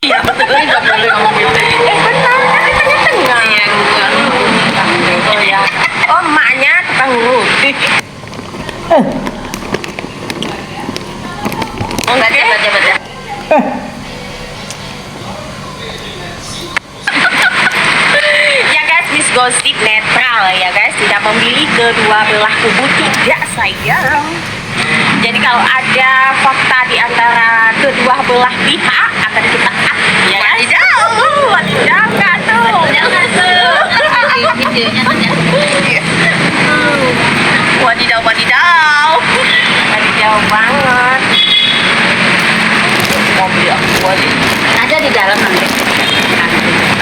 Iya betul, nggak boleh ngomong gitu. Benar, kan di tengah-tengah. Iya, bukan. Oh ya. Oh, emaknya tukang urut. Oh, baca. Ya guys, Miss Gosip netral ya guys, tidak memilih kedua belah kubu, tidak sayang. Jadi kalau ada fakta di antara kedua belah pihak akan kita Ya, wadidaw nggak tuh? jangan tuh. Videonya Wadidaw banget. mobil aku aja. Ada di dalam nanti.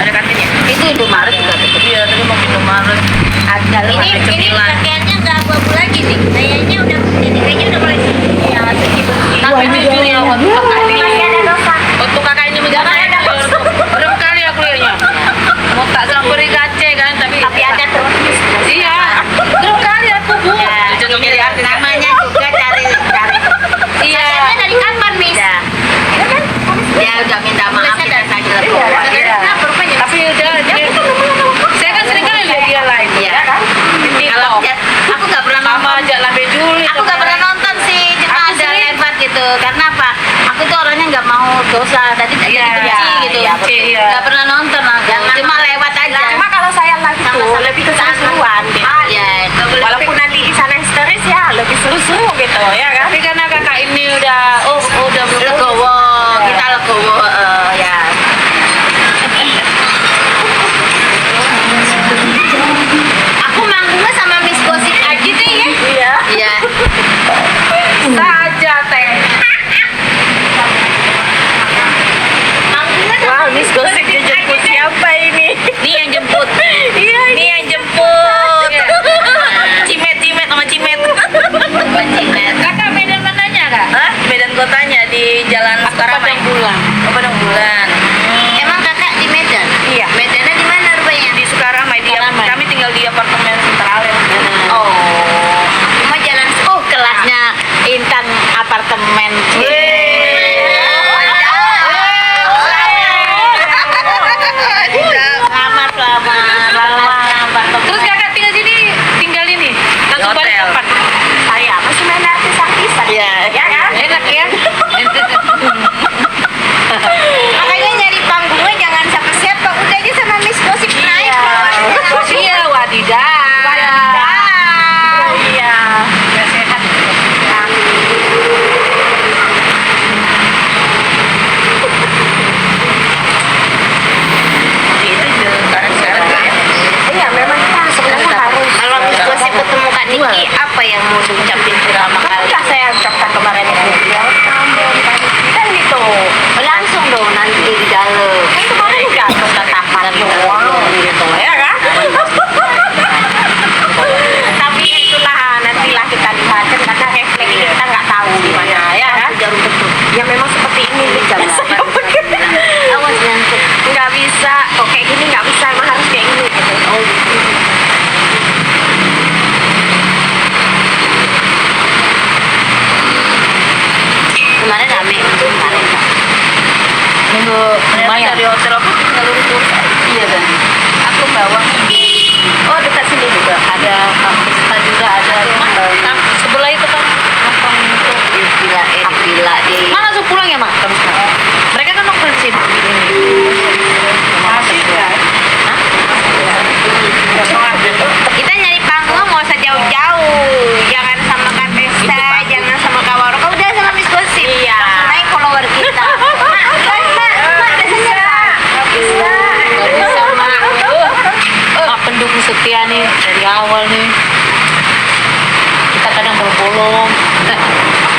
Ada kantinnya? Itu Indomaret juga tutup. Iya, tadi mau Indomaret. Ada Ini pakaiannya nggak abu-abu lagi nih. Kayaknya udah mulai. ya segi bersih. Tapi jujur ya, waktu kakak ini Masih ada dosa. waktu kakak ini menjalani berapa kali aku lihatnya. Mau tak sampai kace kan, tapi Ada terus. iya. Berapa kali aku bu? Jangan milih artis. Namanya juga cari Iya. dari kapan Miss? Ya udah minta maaf kita saja Iya. Kenapa rupanya? Tapi udah. Saya kan sering kali lihat dia live. Iya. kan? Kalau aku nggak pernah Sama nonton. aja lah Juli. Aku nggak pernah nonton sih, cuma Aku ada sering. lewat gitu. Karena apa? Aku tuh orangnya nggak mau dosa, tadi jadi Iya, benci gitu. iya, betul. Iya. Nggak pernah nonton aku, cuma lewat aja. Lama kalau saya live itu Sama-sama lebih ke kita seru-seruan gitu. Ya, itu Walaupun nanti di sana histeris ya lebih seru-seru gitu ya kan. Tapi karena kakak ini udah udah legowo, kita legowo, ya. Aku manggungnya sama Miss Gosip aja deh ya. Iya. Iya. saja teh. Manggungnya Wah, Miss Gosip dijemput siapa ini? Ini yang jemput. Iya, Ini yang jemput. Cimet sama cimet. Cimet. Kakak Medan mananya kak? Hah? Medan kotanya di Jalan Sukaramai. Padang Bulan. Oh, Padang Bulan. Emang kakak di Medan? Iya. Medannya di mana rupanya? Di Sukaramai. Sukaramai. Kami tinggal di apartemen sentral ya. Oh. Cuma jalan kelasnya Intan apartemen. Selamat. Terus kakak tinggal sini, tinggal ini langsung balik Hotel. kapan? Saya masih main artis-artisan. Iya. Ya kan? Enak ya. Makanya nyari panggungnya jangan sama siapa, udah aja sama Miss Gosip naik. Iya, wadidaw. Iya. Udah sehat. Itu sekarang ya. Iya, memang kita sebenarnya harus. Kalau Miss Gosip ketemu Kak Niki, apa yang mau diucapin pertama kali? Kan saya ucapkan kemarin itu. Kan gitu. Langsung dong nanti di dalam. Kan kemarin udah tatapan doang gitu ya kan? Tapi itulah nantilah kita lihat kan karena refleks kita nggak tahu gimana ya kan? Jarum betul. Ya memang seperti ini nih jalan. Awas nyangkut. Nggak bisa, kok kayak gini nggak bisa, emang harus kayak gini gitu. Oh, Kemarin rame kemarin. Minggu Lumayan. dari hotel aku tinggal lurus Iya kan. Aku bawa oh dekat sini juga. ada kampusnya juga ada sebelah itu kan kampung itu. Di villa di. Mana langsung pulang ya mak? Mereka kan nongkrong di sini. Masih ya. Kita nyari panggung nggak usah jauh-jauh. Jangan sama Kak Tessa, jangan sama Kak Waro. Udah sama Miss Gosip. Iya. Langsung naik follower kita. Mak, biasanya Kak. Bisa. Nggak bisa Mak. Mak pendukung setia nih dari awal nih. Kita kadang bolong-bolong.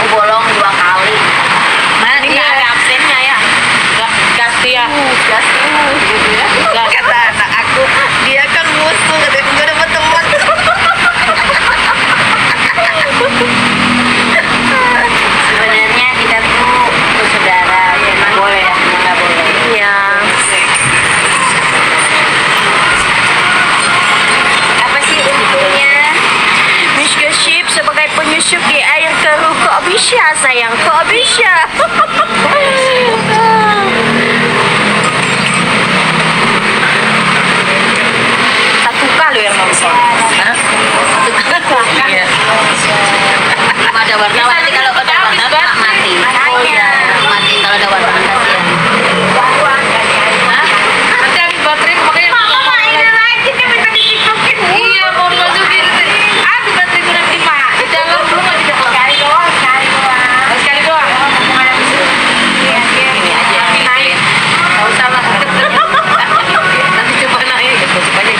Aku bolong 2 kali. Nah, Ini nggak ada absennya ya. gas dia. Gas gitu ya. Gas. Kata anak aku, dia kan musuh, katanya gue dapat teman. Sebenarnya kita tuh bersaudara. Emang boleh ya? Nggak boleh. Iya. Apa sih untungnya? Miss Gosip sebagai penyusup di air keruh kok bisa sayang, kok bisa? ada wartawan. Nanti kalau ada wartawan mati. Oh iya. Mati kalau ada wartawan kasihan. Nanti habis baterai makanya Mama ini lagi kita minta ditikokin. iya mau dimasukin habis baterai gue nanti pak di dalam belum mau tidak Sekali doang, sekali doang. sekali doang Iya, iya. Ini aja yang naik nggak usah lah nanti coba naik Coba aja.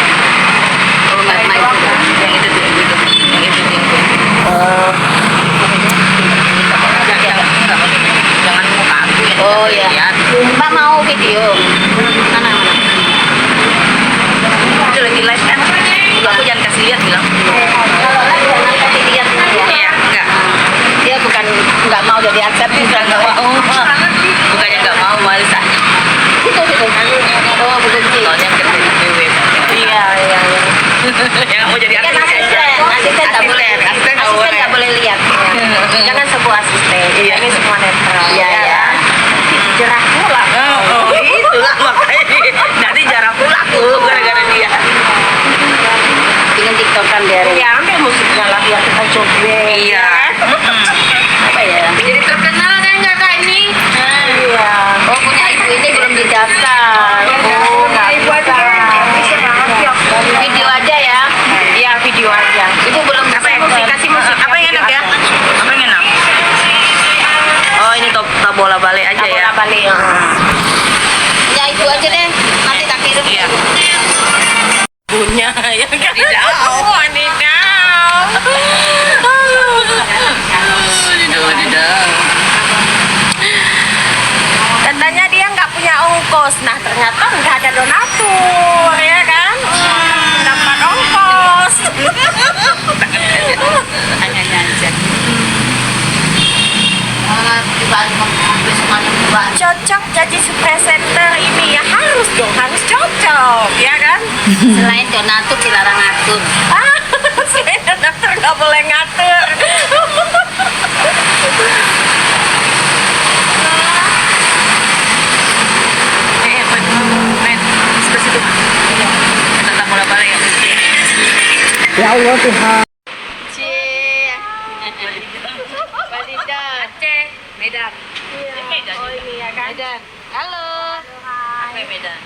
Oh, nggak main juga. Yang itu tuh, yang itu. Yang itu tuh. jangan muka aku yang Oh ya. lihat. Mbak mau video. Mana? itu lagi live kan aku jangan kasih lihat bilang Kalau live jangan kasih lihat ya. iya enggak Dia bukan nggak mau jadi aktif, bukan nggak mau bukannya nggak mau males ah Itu. Oh, begitu. soalnya kerja di BW Iya. yang mau jadi Kan artis asisten nggak boleh. asisten nggak Asisten boleh nggak boleh lihat. Jangan sebut asisten. Iya. Ini semua netral. Iya, iya. Jerah pula. oh itulah makanya nanti jarang pula aku gara-gara dia Bikin tiktokan dia. Ya ambil musiknya lah biar kita joget. iya Apa ya? jadi terkenal kan kakak ini Iya. Oh, punya ibu ini belum didaftar. Oh, nggak Ibu aja. Bisa banget ya. Video aja ya. Iya video aja. Itu belum apa yang musik kasih musik apa yang enak ya apa yang enak oh ini top bola balik aja ya Bola balik. Ya itu aja deh. Nanti tak kirim. Iya. punya yang tidak Katanya dia nggak punya ongkos. Nah ternyata nggak ada donatur ya kan? Dapat ongkos. hanya aja Dibantu semuanya dibantu. Cocok jadi presenter ini ya harus dong harus cocok ya kan? Selain donatur dilarang ngatur. Selain donatur nggak boleh ngatur. men sebelah situ tentang bola balik Ya Allah Tuhan. Aceh Medan Medan Oh ini ya kan? Medan halo apa Medan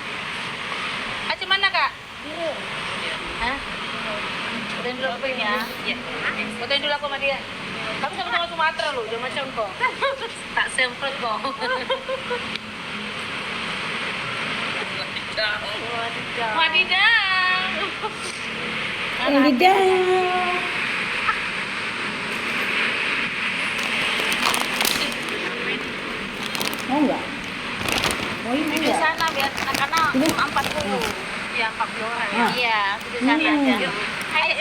Aceh mana kak Hah? Fotoin dulu aku ya. iya fotoin dulu aku sama dia kamu sama-sama Sumatera loh jangan macam kok Tak semprot kok. wadidaw Mau nggak? Di sana biar karena 40. Iya 40 orang ya. Iya, di sana aja. Ayo